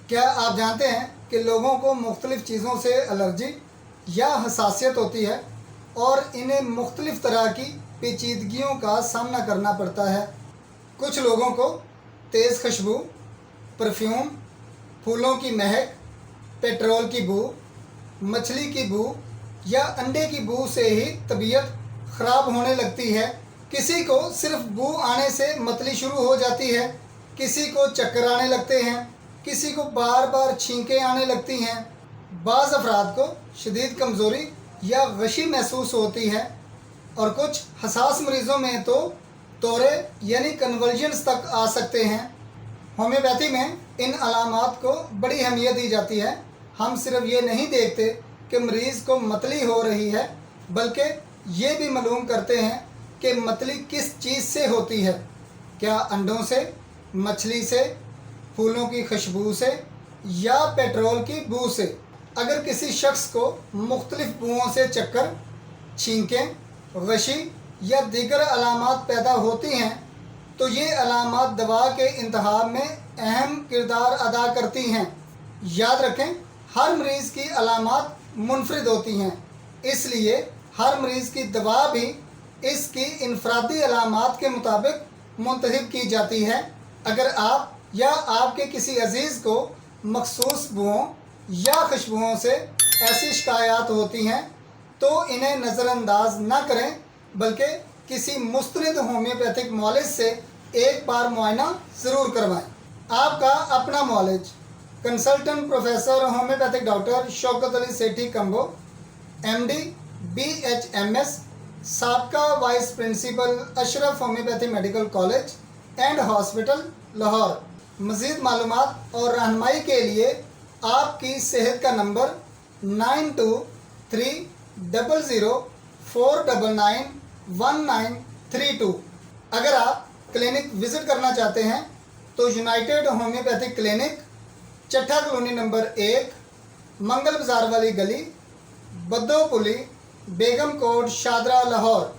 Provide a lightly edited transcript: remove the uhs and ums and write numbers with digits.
क्या आप जानते हैं कि लोगों को मुख्तलिफ़ चीज़ों से एलर्जी या हसासियत होती है और इन्हें मुख्तलिफ़ तरह की पेचीदगियों का सामना करना पड़ता है। कुछ लोगों को तेज़ खुशबू, परफ्यूम, फूलों की महक, पेट्रोल की बू, मछली की बू या अंडे की बू से ही तबीयत ख़राब होने लगती है। किसी को सिर्फ बू आने से मतली शुरू हो जाती है, किसी को चक्कर आने लगते हैं, किसी को बार बार छींकें आने लगती हैं। बाज़ अफराद को शदीद कमज़ोरी या गशी महसूस होती है और कुछ हसास मरीज़ों में तो तोरे यानी कन्वर्जन्स तक आ सकते हैं। होम्योपैथी में इन अलामात को बड़ी अहमियत दी जाती है। हम सिर्फ ये नहीं देखते कि मरीज़ को मतली हो रही है, बल्कि ये भी मालूम करते हैं कि मतली किस चीज़ से होती है। क्या अंडों से, मछली से, फूलों की खुशबू से या पेट्रोल की बू से। अगर किसी शख्स को मुख्तलिफ़ बुओं से चक्कर, छींकें, गशी या दीगर अलामात पैदा होती हैं तो ये अलामात दवा के इंतखाब में अहम किरदार अदा करती हैं। याद रखें, हर मरीज़ की अलामात मुनफरिद होती हैं, इसलिए हर मरीज़ की दवा भी इसकी इनफरादी अलामात के मुताबिक मुंतखब की जाती है। अगर आप या आपके किसी अजीज़ को मखसूस बुओं या खुशबुओं से ऐसी शिकायत होती हैं तो इन्हें नज़रअंदाज न करें, बल्कि किसी मुस्तनिद होम्योपैथिक मौलिज से एक बार मुआयना ज़रूर करवाएं। आपका अपना मौलिज consultant professor homeopathic doctor Shaukat Ali Sethi Kamboh, MD BHMS, साबका vice principal Ashraf homeopathy medical college and hospital Lahore. मज़ीद मालूमात और रहनुमाई के लिए आपकी सेहत का नंबर 923004991932। अगर आप क्लिनिक विज़िट करना चाहते हैं तो united homeopathic clinic, Chattha colony number 1, Mangal Bazaar वाली गली, बद्दोपुली, बेगम कोट, शादरा, लाहौर।